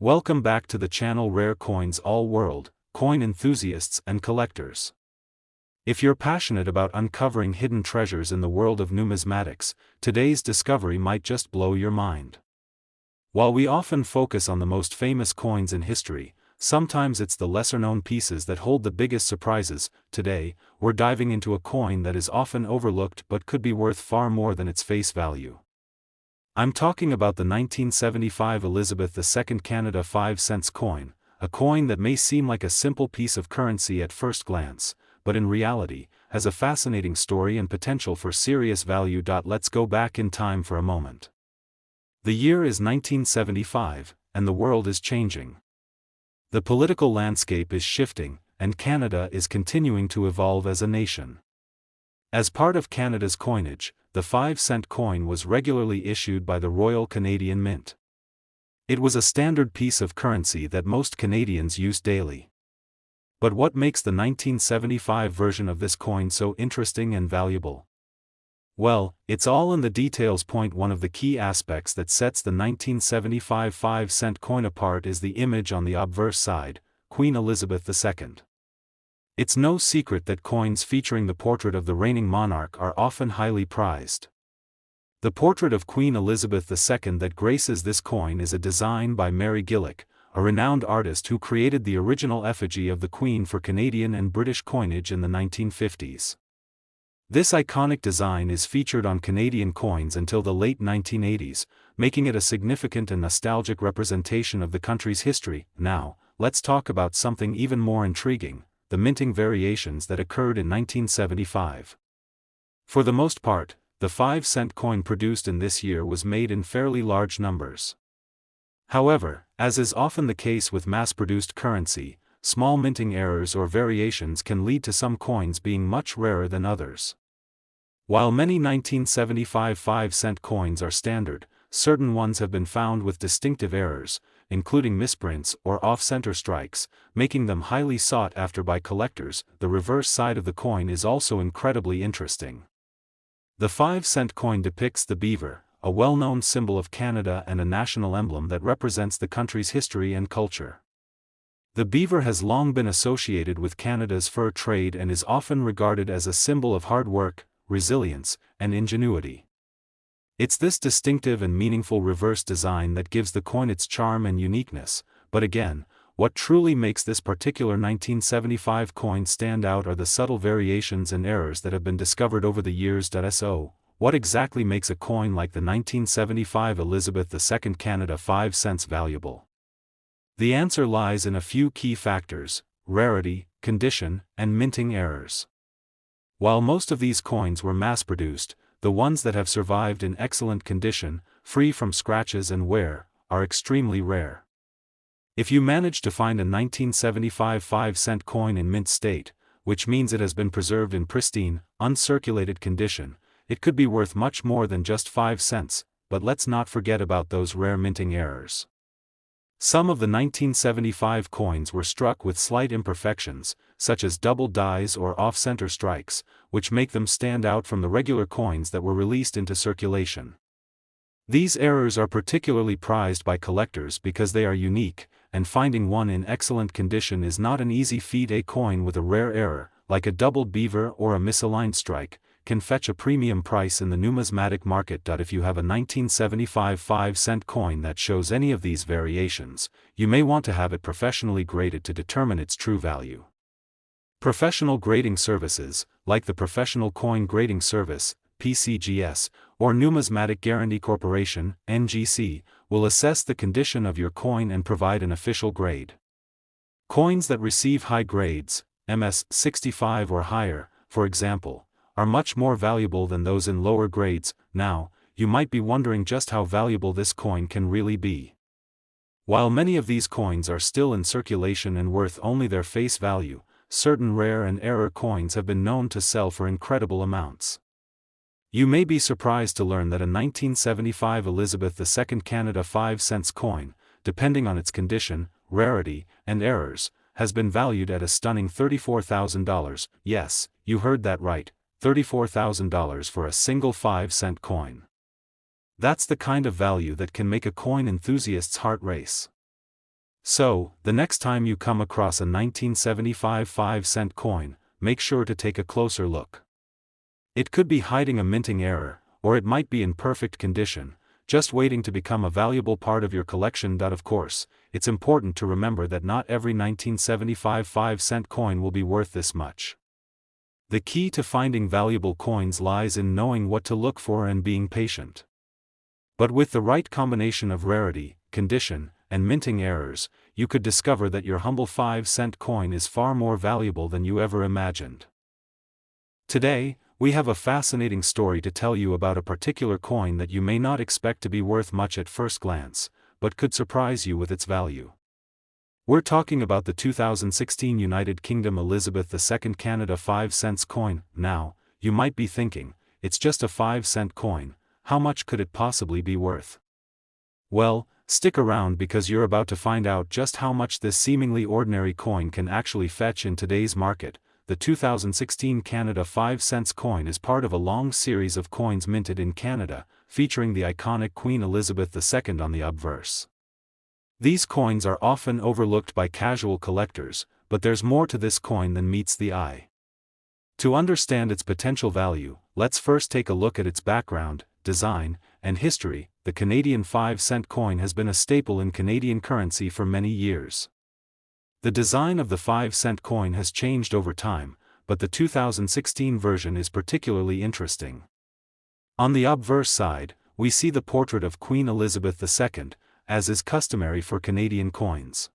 Welcome back to the channel Rare Coins All World, coin enthusiasts and collectors. If you're passionate about uncovering hidden treasures in the world of numismatics, today's discovery might just blow your mind. While we often focus on the most famous coins in history, sometimes it's the lesser-known pieces that hold the biggest surprises. Today, we're diving into a coin that is often overlooked but could be worth far more than its face value. I'm talking about the 1975 Elizabeth II Canada 5-cent coin, a coin that may seem like a simple piece of currency at first glance, but in reality, has a fascinating story and potential for serious value. Let's go back in time for a moment. The year is 1975, and the world is changing. The political landscape is shifting, and Canada is continuing to evolve as a nation. As part of Canada's coinage, the 5-cent coin was regularly issued by the Royal Canadian Mint. It was a standard piece of currency that most Canadians used daily. But what makes the 1975 version of this coin so interesting and valuable? Well, it's all in the details. One of the key aspects that sets the 1975 5-cent coin apart is the image on the obverse side, Queen Elizabeth II. It's no secret that coins featuring the portrait of the reigning monarch are often highly prized. The portrait of Queen Elizabeth II that graces this coin is a design by Mary Gillick, a renowned artist who created the original effigy of the Queen for Canadian and British coinage in the 1950s. This iconic design is featured on Canadian coins until the late 1980s, making it a significant and nostalgic representation of the country's history. Now, let's talk about something even more intriguing: the minting variations that occurred in 1975. For the most part, the 5-cent coin produced in this year was made in fairly large numbers. However, as is often the case with mass-produced currency, small minting errors or variations can lead to some coins being much rarer than others. While many 1975 5-cent coins are standard, certain ones have been found with distinctive errors, including misprints or off-center strikes, making them highly sought after by collectors. The reverse side of the coin is also incredibly interesting. The 5-cent coin depicts the beaver, a well-known symbol of Canada and a national emblem that represents the country's history and culture. The beaver has long been associated with Canada's fur trade and is often regarded as a symbol of hard work, resilience, and ingenuity. It's this distinctive and meaningful reverse design that gives the coin its charm and uniqueness. But again, what truly makes this particular 1975 coin stand out are the subtle variations and errors that have been discovered over the years. So, what exactly makes a coin like the 1975 Elizabeth II Canada 5 cents valuable? The answer lies in a few key factors: rarity, condition, and minting errors. While most of these coins were mass-produced, the ones that have survived in excellent condition, free from scratches and wear, are extremely rare. If you manage to find a 1975 5-cent coin in mint state, which means it has been preserved in pristine, uncirculated condition, it could be worth much more than just 5 cents, but let's not forget about those rare minting errors. Some of the 1975 coins were struck with slight imperfections, such as double dies or off-center strikes, which make them stand out from the regular coins that were released into circulation. These errors are particularly prized by collectors because they are unique, and finding one in excellent condition is not an easy feat. A coin with a rare error, like a doubled beaver or a misaligned strike, can fetch a premium price in the numismatic market. If you have a 1975 5-cent coin that shows any of these variations, you may want to have it professionally graded to determine its true value. Professional grading services, like the Professional Coin Grading Service, PCGS, or Numismatic Guarantee Corporation, NGC, will assess the condition of your coin and provide an official grade. Coins that receive high grades, MS 65 or higher, for example, are much more valuable than those in lower grades. Now, you might be wondering just how valuable this coin can really be. While many of these coins are still in circulation and worth only their face value, certain rare and error coins have been known to sell for incredible amounts. You may be surprised to learn that a 1975 Elizabeth II Canada 5 cents coin, depending on its condition, rarity, and errors, has been valued at a stunning $34,000. Yes, you heard that right, $34,000 for a single 5-cent coin. That's the kind of value that can make a coin enthusiast's heart race. So, the next time you come across a 1975 5-cent coin, make sure to take a closer look. It could be hiding a minting error, or it might be in perfect condition, just waiting to become a valuable part of your collection. Of course, it's important to remember that not every 1975 5-cent coin will be worth this much. The key to finding valuable coins lies in knowing what to look for and being patient. But with the right combination of rarity, condition, and minting errors, you could discover that your humble 5-cent coin is far more valuable than you ever imagined. Today, we have a fascinating story to tell you about a particular coin that you may not expect to be worth much at first glance, but could surprise you with its value. We're talking about the 2016 United Kingdom Elizabeth II Canada 5 cents coin. Now, you might be thinking, it's just a 5-cent coin, how much could it possibly be worth? Well, stick around because you're about to find out just how much this seemingly ordinary coin can actually fetch in today's market. The 2016 Canada 5 cents coin is part of a long series of coins minted in Canada, featuring the iconic Queen Elizabeth II on the obverse. These coins are often overlooked by casual collectors, but there's more to this coin than meets the eye. To understand its potential value, let's first take a look at its background, design, and history. The Canadian 5-cent coin has been a staple in Canadian currency for many years. The design of the 5-cent coin has changed over time, but the 2016 version is particularly interesting. On the obverse side, we see the portrait of Queen Elizabeth II, as is customary for Canadian coins.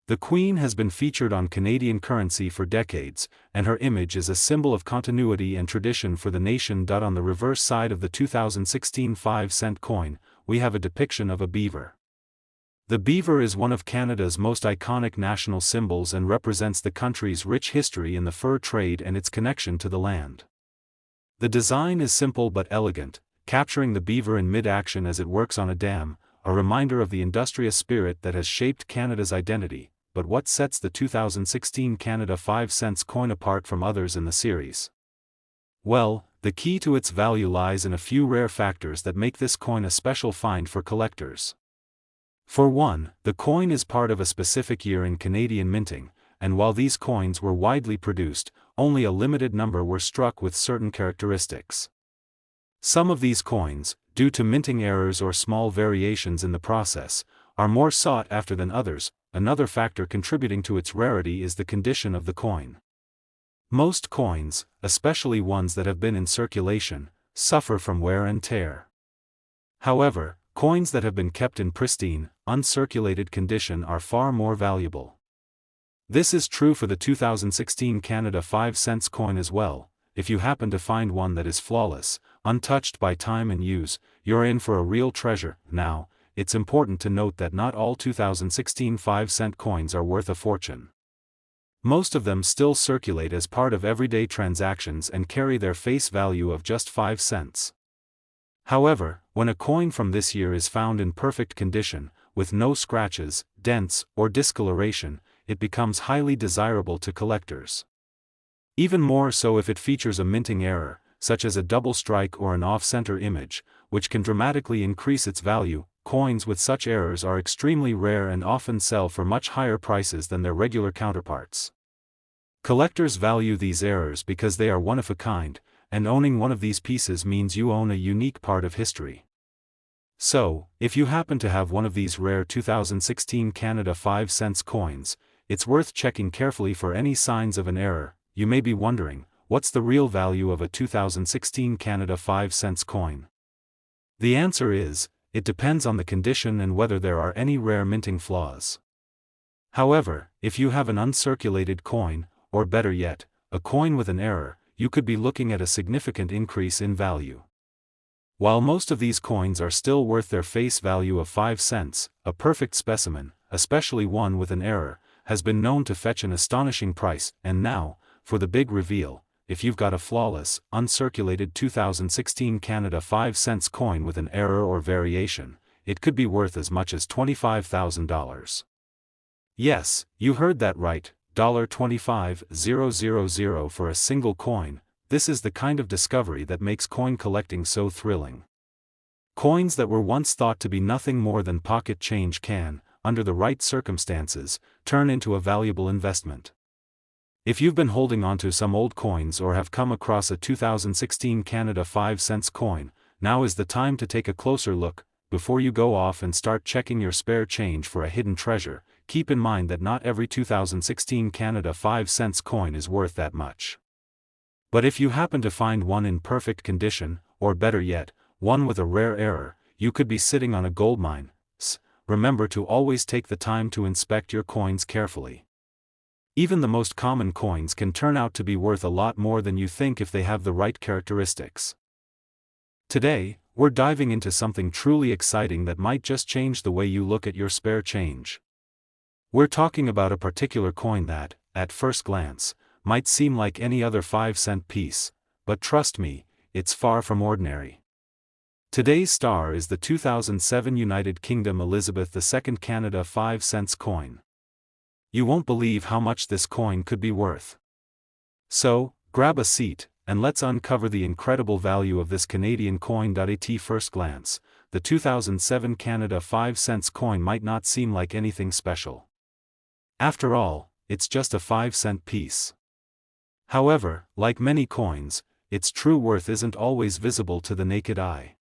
The Queen has been featured on Canadian currency for decades, and her image is a symbol of continuity and tradition for the nation. On the reverse side of the 2016 5-cent coin, we have a depiction of a beaver. The beaver is one of Canada's most iconic national symbols and represents the country's rich history in the fur trade and its connection to the land. The design is simple but elegant, capturing the beaver in mid-action as it works on a dam, a reminder of the industrious spirit that has shaped Canada's identity. But what sets the 2016 Canada 5 cents coin apart from others in the series? Well, the key to its value lies in a few rare factors that make this coin a special find for collectors. For one, the coin is part of a specific year in Canadian minting, and while these coins were widely produced, only a limited number were struck with certain characteristics. Some of these coins, due to minting errors or small variations in the process, are more sought after than others. Another factor contributing to its rarity is the condition of the coin. Most coins, especially ones that have been in circulation, suffer from wear and tear. However, coins that have been kept in pristine, uncirculated condition are far more valuable. This is true for the 2016 Canada 5 cents coin as well. If you happen to find one that is flawless, untouched by time and use, you're in for a real treasure. Now, it's important to note that not all 2016 5-cent coins are worth a fortune. Most of them still circulate as part of everyday transactions and carry their face value of just 5 cents. However, when a coin from this year is found in perfect condition, with no scratches, dents, or discoloration, it becomes highly desirable to collectors. Even more so if it features a minting error, such as a double strike or an off-center image, which can dramatically increase its value. Coins with such errors are extremely rare and often sell for much higher prices than their regular counterparts. Collectors value these errors because they are one of a kind, and owning one of these pieces means you own a unique part of history. So, if you happen to have one of these rare 2016 Canada 5 cents coins, it's worth checking carefully for any signs of an error. You may be wondering, what's the real value of a 2016 Canada 5 cents coin? The answer is, it depends on the condition and whether there are any rare minting flaws. However, if you have an uncirculated coin, or better yet, a coin with an error, you could be looking at a significant increase in value. While most of these coins are still worth their face value of 5 cents, a perfect specimen, especially one with an error, has been known to fetch an astonishing price. And now, for the big reveal. If you've got a flawless, uncirculated 2016 Canada 5 cents coin with an error or variation, it could be worth as much as $25,000. Yes, you heard that right, $25,000 for a single coin. This is the kind of discovery that makes coin collecting so thrilling. Coins that were once thought to be nothing more than pocket change can, under the right circumstances, turn into a valuable investment. If you've been holding onto some old coins or have come across a 2016 Canada 5 cents coin, now is the time to take a closer look. Before you go off and start checking your spare change for a hidden treasure, keep in mind that not every 2016 Canada 5 cents coin is worth that much. But if you happen to find one in perfect condition, or better yet, one with a rare error, you could be sitting on a goldmine. Remember to always take the time to inspect your coins carefully. Even the most common coins can turn out to be worth a lot more than you think if they have the right characteristics. Today, we're diving into something truly exciting that might just change the way you look at your spare change. We're talking about a particular coin that, at first glance, might seem like any other 5-cent piece, but trust me, it's far from ordinary. Today's star is the 2007 United Kingdom Elizabeth II Canada 5 cents coin. You won't believe how much this coin could be worth. So, grab a seat, and let's uncover the incredible value of this Canadian coin. At first glance, the 2007 Canada 5 cents coin might not seem like anything special. After all, it's just a 5-cent piece. However, like many coins, its true worth isn't always visible to the naked eye.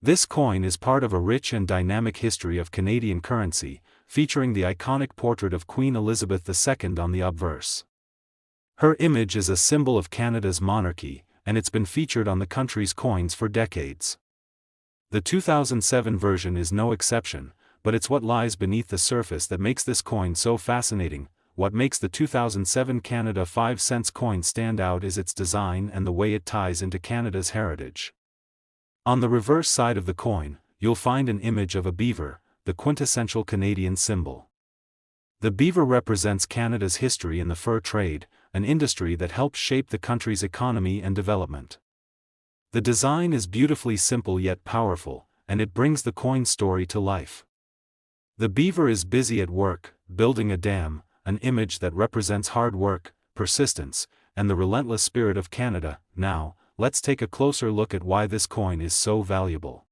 This coin is part of a rich and dynamic history of Canadian currency, featuring the iconic portrait of Queen Elizabeth II on the obverse. Her image is a symbol of Canada's monarchy, and it's been featured on the country's coins for decades. The 2007 version is no exception, but it's what lies beneath the surface that makes this coin so fascinating. What makes the 2007 Canada 5 cents coin stand out is its design and the way it ties into Canada's heritage. On the reverse side of the coin, you'll find an image of a beaver, the quintessential Canadian symbol. The beaver represents Canada's history in the fur trade, an industry that helped shape the country's economy and development. The design is beautifully simple yet powerful, and it brings the coin story to life. The beaver is busy at work, building a dam, an image that represents hard work, persistence, and the relentless spirit of Canada. Now, let's take a closer look at why this coin is so valuable.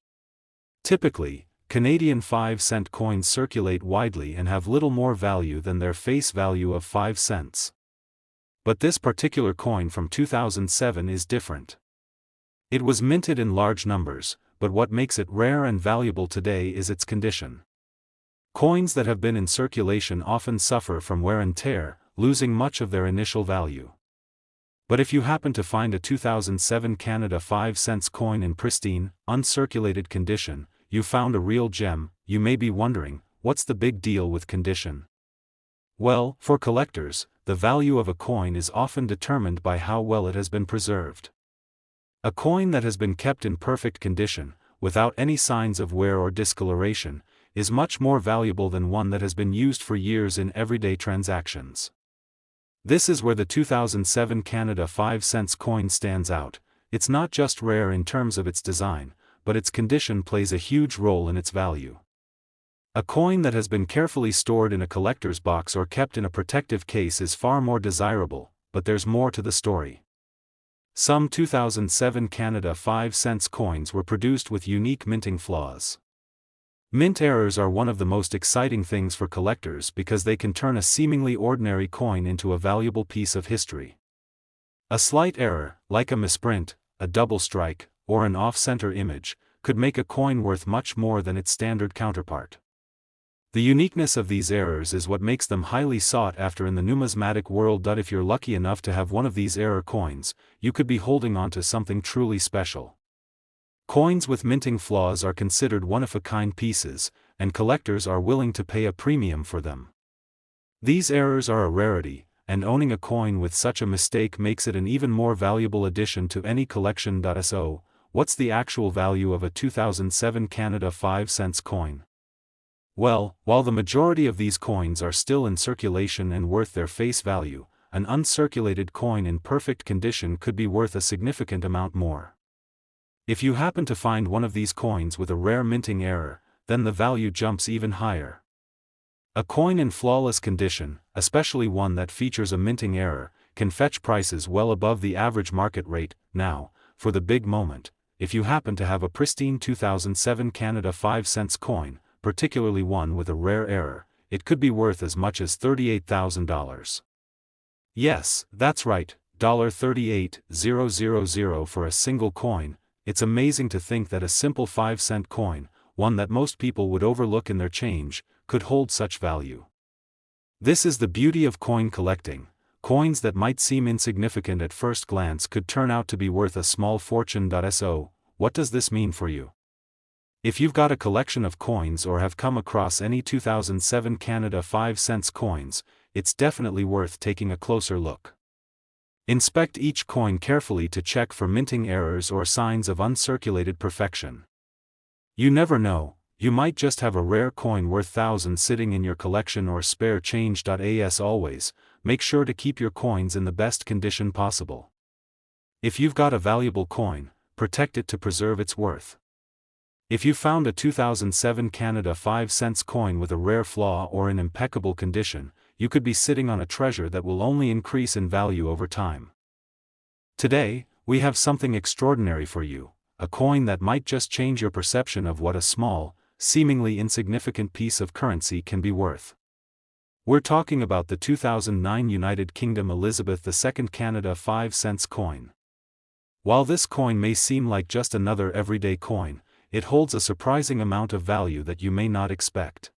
Typically, Canadian 5-cent coins circulate widely and have little more value than their face value of 5 cents. But this particular coin from 2007 is different. It was minted in large numbers, but what makes it rare and valuable today is its condition. Coins that have been in circulation often suffer from wear and tear, losing much of their initial value. But if you happen to find a 2007 Canada 5 cents coin in pristine, uncirculated condition, you found a real gem. You may be wondering, what's the big deal with condition? Well, for collectors, the value of a coin is often determined by how well it has been preserved. A coin that has been kept in perfect condition, without any signs of wear or discoloration, is much more valuable than one that has been used for years in everyday transactions. This is where the 2007 Canada 5 cents coin stands out. It's not just rare in terms of its design, but its condition plays a huge role in its value. A coin that has been carefully stored in a collector's box or kept in a protective case is far more desirable, but there's more to the story. Some 2007 Canada 5 cents coins were produced with unique minting flaws. Mint errors are one of the most exciting things for collectors because they can turn a seemingly ordinary coin into a valuable piece of history. A slight error, like a misprint, a double strike, or an off-center image, could make a coin worth much more than its standard counterpart. The uniqueness of these errors is what makes them highly sought after in the numismatic world. If you're lucky enough to have one of these error coins, you could be holding on to something truly special. Coins with minting flaws are considered one-of-a-kind pieces, and collectors are willing to pay a premium for them. These errors are a rarity, and owning a coin with such a mistake makes it an even more valuable addition to any collection. So, what's the actual value of a 2007 Canada 5 cents coin? Well, while the majority of these coins are still in circulation and worth their face value, an uncirculated coin in perfect condition could be worth a significant amount more. If you happen to find one of these coins with a rare minting error, then the value jumps even higher. A coin in flawless condition, especially one that features a minting error, can fetch prices well above the average market rate. Now, for the big moment, if you happen to have a pristine 2007 Canada 5 cents coin, particularly one with a rare error, it could be worth as much as $38,000. Yes, that's right, $38,000 for a single coin. It's amazing to think that a simple 5-cent coin, one that most people would overlook in their change, could hold such value. This is the beauty of coin collecting. Coins that might seem insignificant at first glance could turn out to be worth a small fortune. So, what does this mean for you? If you've got a collection of coins or have come across any 2007 Canada 5-cent coins, it's definitely worth taking a closer look. Inspect each coin carefully to check for minting errors or signs of uncirculated perfection. You never know, you might just have a rare coin worth thousands sitting in your collection or spare change. As always, make sure to keep your coins in the best condition possible. If you've got a valuable coin, protect it to preserve its worth. If you found a 2007 Canada 5-cent coin with a rare flaw or in impeccable condition, you could be sitting on a treasure that will only increase in value over time. Today, we have something extraordinary for you, a coin that might just change your perception of what a small, seemingly insignificant piece of currency can be worth. We're talking about the 2009 United Kingdom Elizabeth II Canada 5-cent coin. While this coin may seem like just another everyday coin, it holds a surprising amount of value that you may not expect.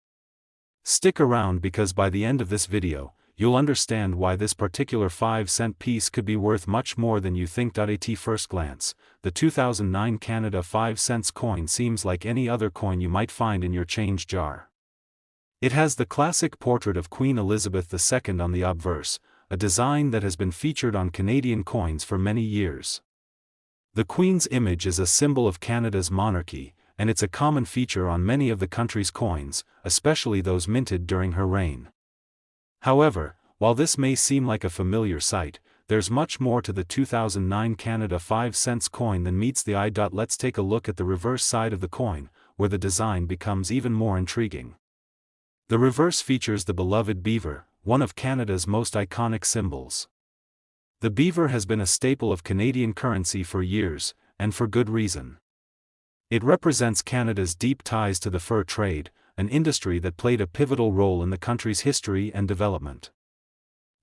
Stick around because by the end of this video, you'll understand why this particular 5-cent piece could be worth much more than you think. At first glance, the 2009 Canada 5-cent coin seems like any other coin you might find in your change jar. It has the classic portrait of Queen Elizabeth II on the obverse, a design that has been featured on Canadian coins for many years. The Queen's image is a symbol of Canada's monarchy, and it's a common feature on many of the country's coins, especially those minted during her reign. However, while this may seem like a familiar sight, there's much more to the 2009 Canada 5-cent coin than meets the eye. Let's take a look at the reverse side of the coin, where the design becomes even more intriguing. The reverse features the beloved beaver, one of Canada's most iconic symbols. The beaver has been a staple of Canadian currency for years, and for good reason. It represents Canada's deep ties to the fur trade, an industry that played a pivotal role in the country's history and development.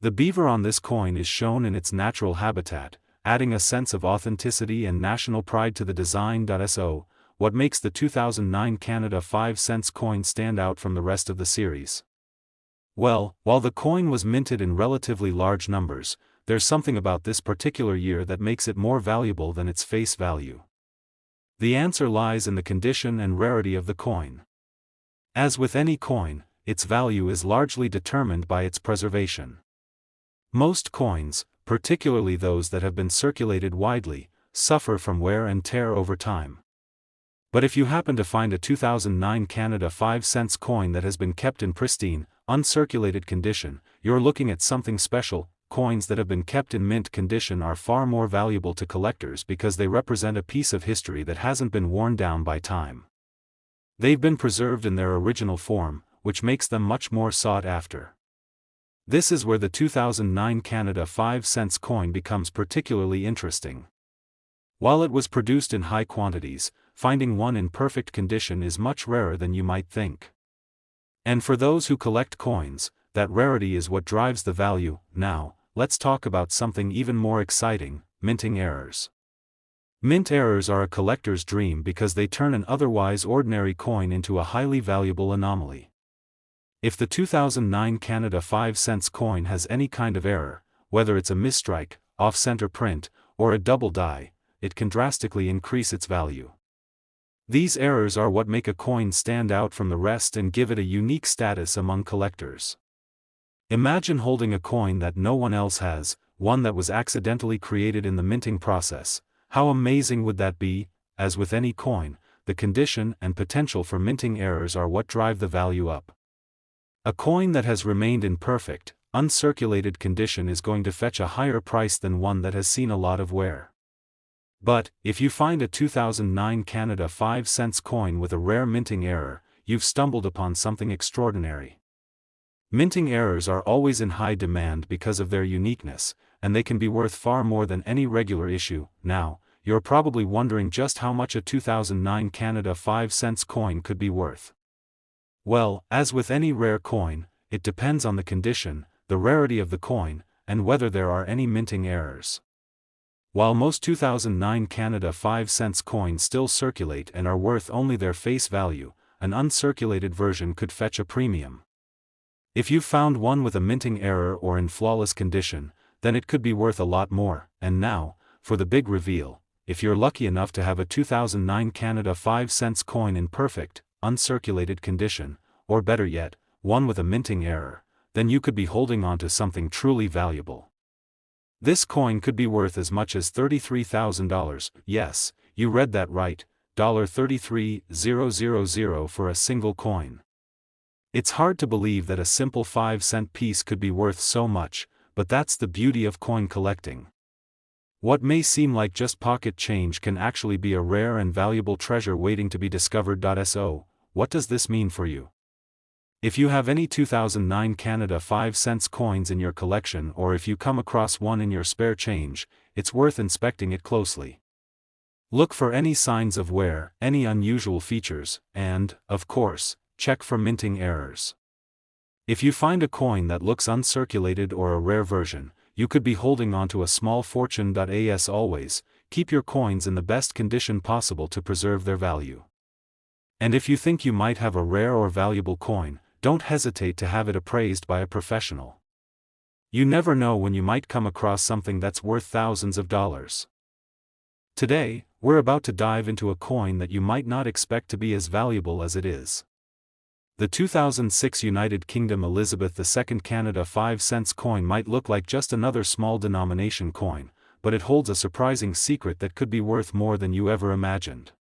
The beaver on this coin is shown in its natural habitat, adding a sense of authenticity and national pride to the design. So, what makes the 2009 Canada 5-cent coin stand out from the rest of the series? Well, while the coin was minted in relatively large numbers, there's something about this particular year that makes it more valuable than its face value. The answer lies in the condition and rarity of the coin. As with any coin, its value is largely determined by its preservation. Most coins, particularly those that have been circulated widely, suffer from wear and tear over time. But if you happen to find a 2009 Canada 5-cent coin that has been kept in pristine, uncirculated condition, you're looking at something special. Coins that have been kept in mint condition are far more valuable to collectors because they represent a piece of history that hasn't been worn down by time. They've been preserved in their original form, which makes them much more sought after. This is where the 2009 Canada 5-cent coin becomes particularly interesting. While it was produced in high quantities, finding one in perfect condition is much rarer than you might think. And for those who collect coins, that rarity is what drives the value. Now, let's talk about something even more exciting: minting errors. Mint errors are a collector's dream because they turn an otherwise ordinary coin into a highly valuable anomaly. If the 2009 Canada 5-cent coin has any kind of error, whether it's a misstrike, off-center print, or a double die, it can drastically increase its value. These errors are what make a coin stand out from the rest and give it a unique status among collectors. Imagine holding a coin that no one else has, one that was accidentally created in the minting process. How amazing would that be? As with any coin, the condition and potential for minting errors are what drive the value up. A coin that has remained in perfect, uncirculated condition is going to fetch a higher price than one that has seen a lot of wear. But, if you find a 2009 Canada 5-cent coin with a rare minting error, you've stumbled upon something extraordinary. Minting errors are always in high demand because of their uniqueness, and they can be worth far more than any regular issue. Now, you're probably wondering just how much a 2009 Canada 5-cent coin could be worth. Well, as with any rare coin, it depends on the condition, the rarity of the coin, and whether there are any minting errors. While most 2009 Canada 5 cents coins still circulate and are worth only their face value, an uncirculated version could fetch a premium. If you found one with a minting error or in flawless condition, then it could be worth a lot more. And now, for the big reveal, if you're lucky enough to have a 2009 Canada 5 cents coin in perfect, uncirculated condition, or better yet, one with a minting error, then you could be holding on to something truly valuable. This coin could be worth as much as $33,000, yes, you read that right, $33,000 for a single coin. It's hard to believe that a simple 5-cent piece could be worth so much, but that's the beauty of coin collecting. What may seem like just pocket change can actually be a rare and valuable treasure waiting to be discovered. So, what does this mean for you? If you have any 2009 Canada 5 cents coins in your collection, or if you come across one in your spare change, it's worth inspecting it closely. Look for any signs of wear, any unusual features, and, of course, check for minting errors. If you find a coin that looks uncirculated or a rare version, you could be holding onto a small fortune. As always, keep your coins in the best condition possible to preserve their value. And if you think you might have a rare or valuable coin, don't hesitate to have it appraised by a professional. You never know when you might come across something that's worth thousands of dollars. Today, we're about to dive into a coin that you might not expect to be as valuable as it is. The 2006 United Kingdom Elizabeth II Canada 5 cents coin might look like just another small denomination coin, but it holds a surprising secret that could be worth more than you ever imagined.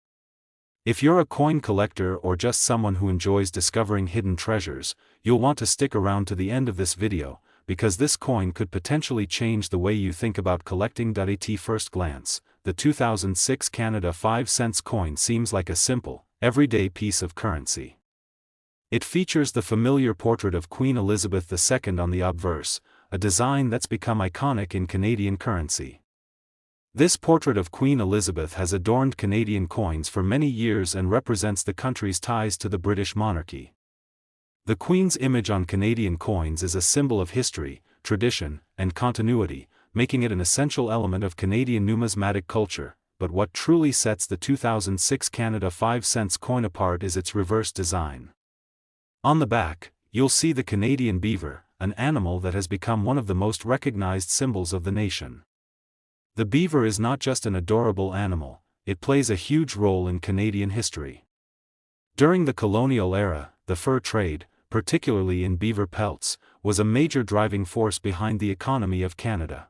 If you're a coin collector or just someone who enjoys discovering hidden treasures, you'll want to stick around to the end of this video, because this coin could potentially change the way you think about collecting. At first glance, the 2006 Canada 5 cents coin seems like a simple, everyday piece of currency. It features the familiar portrait of Queen Elizabeth II on the obverse, a design that's become iconic in Canadian currency. This portrait of Queen Elizabeth has adorned Canadian coins for many years and represents the country's ties to the British monarchy. The Queen's image on Canadian coins is a symbol of history, tradition, and continuity, making it an essential element of Canadian numismatic culture. But what truly sets the 2006 Canada 5 cents coin apart is its reverse design. On the back, you'll see the Canadian beaver, an animal that has become one of the most recognized symbols of the nation. The beaver is not just an adorable animal, it plays a huge role in Canadian history. During the colonial era, the fur trade, particularly in beaver pelts, was a major driving force behind the economy of Canada.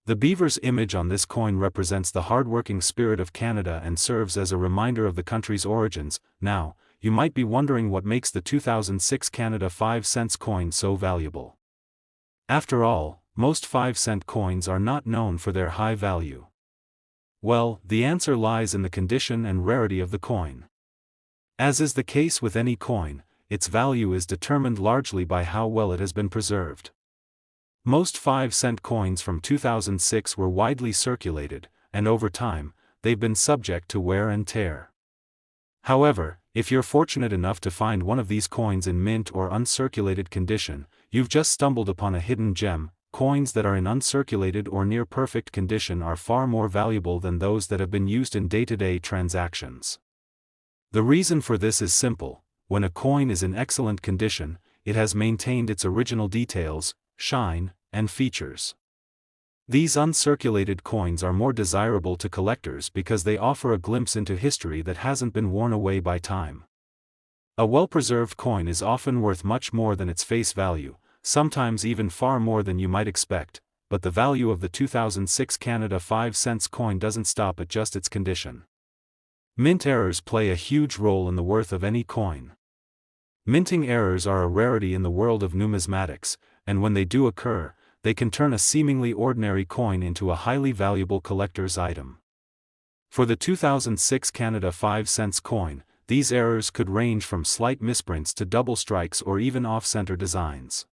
The beaver's image on this coin represents the hardworking spirit of Canada and serves as a reminder of the country's origins. Now, you might be wondering what makes the 2006 Canada 5 cents coin so valuable. After all, most 5-cent coins are not known for their high value. Well, the answer lies in the condition and rarity of the coin. As is the case with any coin, its value is determined largely by how well it has been preserved. Most 5-cent coins from 2006 were widely circulated, and over time, they've been subject to wear and tear. However, if you're fortunate enough to find one of these coins in mint or uncirculated condition, you've just stumbled upon a hidden gem. Coins that are in uncirculated or near perfect condition are far more valuable than those that have been used in day-to-day transactions. The reason for this is simple: when a coin is in excellent condition, it has maintained its original details, shine, and features. These uncirculated coins are more desirable to collectors because they offer a glimpse into history that hasn't been worn away by time. A well-preserved coin is often worth much more than its face value, sometimes even far more than you might expect, but the value of the 2006 Canada 5 cents coin doesn't stop at just its condition. Mint errors play a huge role in the worth of any coin. Minting errors are a rarity in the world of numismatics, and when they do occur, they can turn a seemingly ordinary coin into a highly valuable collector's item. For the 2006 Canada 5 cents coin, these errors could range from slight misprints to double strikes or even off-center designs.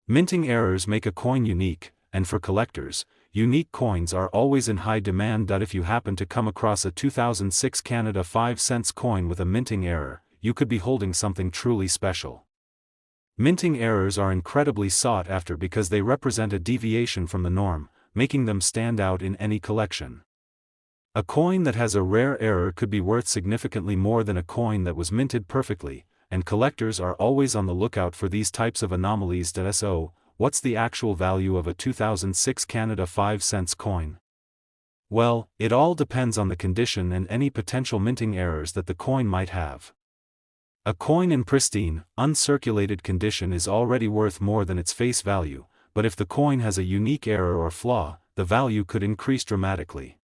Minting errors make a coin unique, and for collectors, unique coins are always in high demand. If you happen to come across a 2006 Canada 5 cents coin with a minting error, you could be holding something truly special. Minting errors are incredibly sought after because they represent a deviation from the norm, making them stand out in any collection. A coin that has a rare error could be worth significantly more than a coin that was minted perfectly, and collectors are always on the lookout for these types of anomalies. So, what's the actual value of a 2006 Canada 5 cents coin? Well, it all depends on the condition and any potential minting errors that the coin might have. A coin in pristine, uncirculated condition is already worth more than its face value, but if the coin has a unique error or flaw, the value could increase dramatically.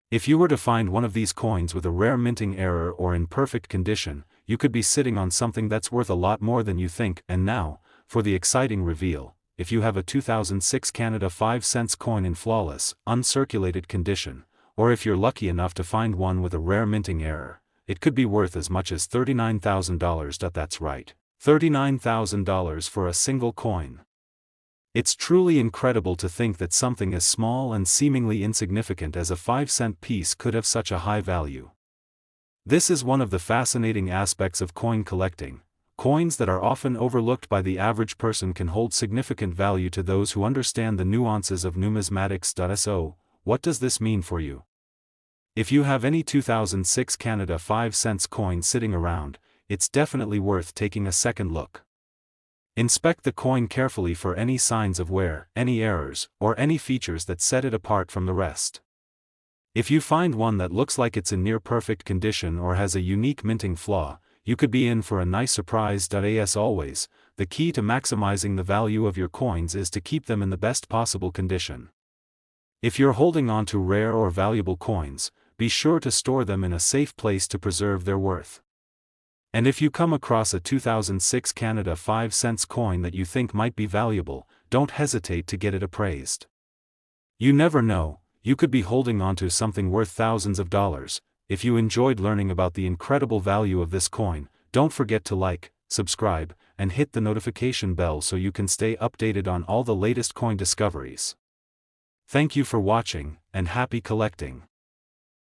If you were to find one of these coins with a rare minting error or in perfect condition, you could be sitting on something that's worth a lot more than you think. And now, for the exciting reveal, if you have a 2006 Canada 5 cents coin in flawless, uncirculated condition, or if you're lucky enough to find one with a rare minting error, it could be worth as much as $39,000. That's right, $39,000 for a single coin. It's truly incredible to think that something as small and seemingly insignificant as a 5-cent piece could have such a high value. This is one of the fascinating aspects of coin collecting. Coins that are often overlooked by the average person can hold significant value to those who understand the nuances of numismatics. So, what does this mean for you? If you have any 2006 Canada 5 cents coin sitting around, it's definitely worth taking a second look. Inspect the coin carefully for any signs of wear, any errors, or any features that set it apart from the rest. If you find one that looks like it's in near-perfect condition or has a unique minting flaw, you could be in for a nice surprise. As always, the key to maximizing the value of your coins is to keep them in the best possible condition. If you're holding on to rare or valuable coins, be sure to store them in a safe place to preserve their worth. And if you come across a 2006 Canada 5 cents coin that you think might be valuable, don't hesitate to get it appraised. You never know, you could be holding onto something worth thousands of dollars. If you enjoyed learning about the incredible value of this coin, don't forget to like, subscribe, and hit the notification bell so you can stay updated on all the latest coin discoveries. Thank you for watching, and happy collecting.